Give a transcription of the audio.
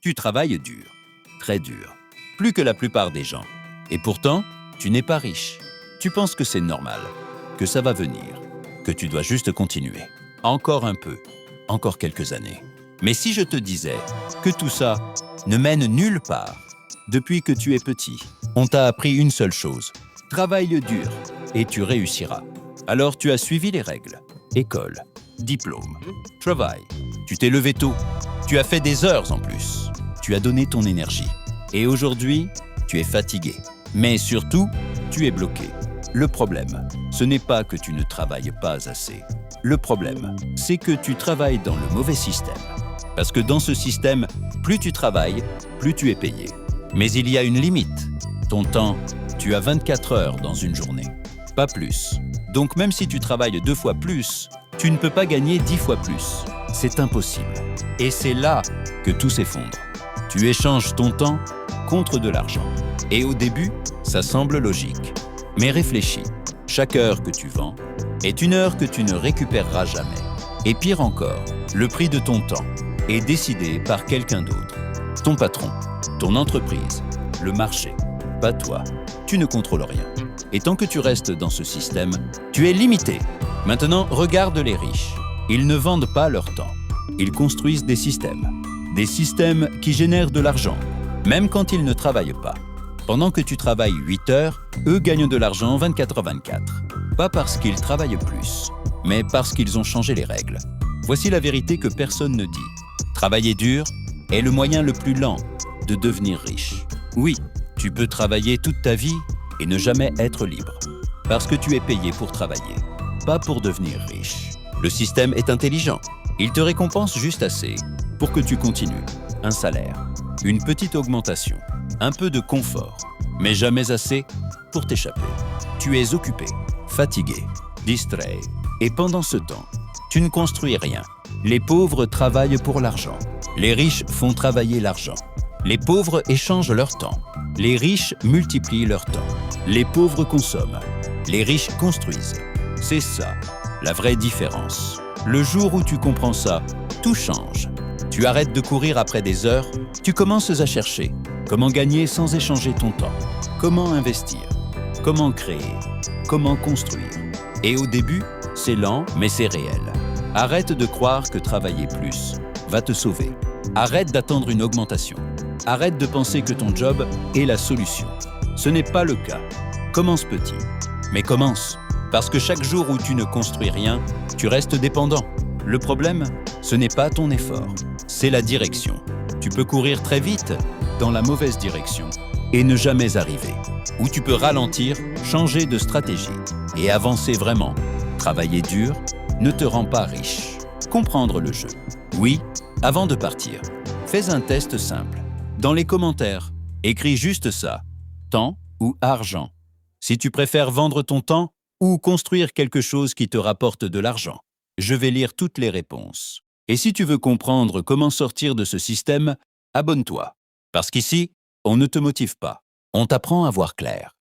Tu travailles dur, très dur, plus que la plupart des gens. Et pourtant, tu n'es pas riche. Tu penses que c'est normal, que ça va venir, que tu dois juste continuer. Encore un peu, encore quelques années. Mais si je te disais que tout ça ne mène nulle part, depuis que tu es petit, on t'a appris une seule chose. Travaille dur et tu réussiras. Alors tu as suivi les règles. École, diplôme, travail. Tu t'es levé tôt. Tu as fait des heures en plus. Tu as donné ton énergie. Et aujourd'hui, tu es fatigué. Mais surtout, tu es bloqué. Le problème, ce n'est pas que tu ne travailles pas assez. Le problème, c'est que tu travailles dans le mauvais système. Parce que dans ce système, plus tu travailles, plus tu es payé. Mais il y a une limite. Ton temps, tu as 24 heures dans une journée. Pas plus. Donc même si tu travailles 2 fois plus, tu ne peux pas gagner 10 fois plus. C'est impossible. Et c'est là que tout s'effondre. Tu échanges ton temps contre de l'argent. Et au début, ça semble logique. Mais réfléchis. Chaque heure que tu vends est une heure que tu ne récupéreras jamais. Et pire encore, le prix de ton temps est décidé par quelqu'un d'autre. Ton patron, ton entreprise, le marché, pas toi. Tu ne contrôles rien. Et tant que tu restes dans ce système, tu es limité. Maintenant, regarde les riches. Ils ne vendent pas leur temps. Ils construisent des systèmes. Des systèmes qui génèrent de l'argent, même quand ils ne travaillent pas. Pendant que tu travailles 8 heures, eux gagnent de l'argent 24h/24. Pas parce qu'ils travaillent plus, mais parce qu'ils ont changé les règles. Voici la vérité que personne ne dit. Travailler dur est le moyen le plus lent de devenir riche. Oui, tu peux travailler toute ta vie et ne jamais être libre. Parce que tu es payé pour travailler, pas pour devenir riche. Le système est intelligent. Il te récompense juste assez pour que tu continues. Un salaire, une petite augmentation, un peu de confort, mais jamais assez pour t'échapper. Tu es occupé, fatigué, distrait. Et pendant ce temps, tu ne construis rien. Les pauvres travaillent pour l'argent. Les riches font travailler l'argent. Les pauvres échangent leur temps. Les riches multiplient leur temps. Les pauvres consomment. Les riches construisent. C'est ça, la vraie différence. Le jour où tu comprends ça, tout change. Tu arrêtes de courir après des heures, tu commences à chercher comment gagner sans échanger ton temps, comment investir, comment créer, comment construire. Et au début, c'est lent, mais c'est réel. Arrête de croire que travailler plus va te sauver. Arrête d'attendre une augmentation. Arrête de penser que ton job est la solution. Ce n'est pas le cas. Commence petit. Mais commence, parce que chaque jour où tu ne construis rien, tu restes dépendant. Le problème, ce n'est pas ton effort, c'est la direction. Tu peux courir très vite dans la mauvaise direction et ne jamais arriver. Ou tu peux ralentir, changer de stratégie et avancer vraiment. Travailler dur ne te rend pas riche. Comprendre le jeu. Oui, avant de partir, fais un test simple. Dans les commentaires, écris juste ça, temps ou argent. Si tu préfères vendre ton temps ou construire quelque chose qui te rapporte de l'argent. Je vais lire toutes les réponses. Et si tu veux comprendre comment sortir de ce système, abonne-toi. Parce qu'ici, on ne te motive pas. On t'apprend à voir clair.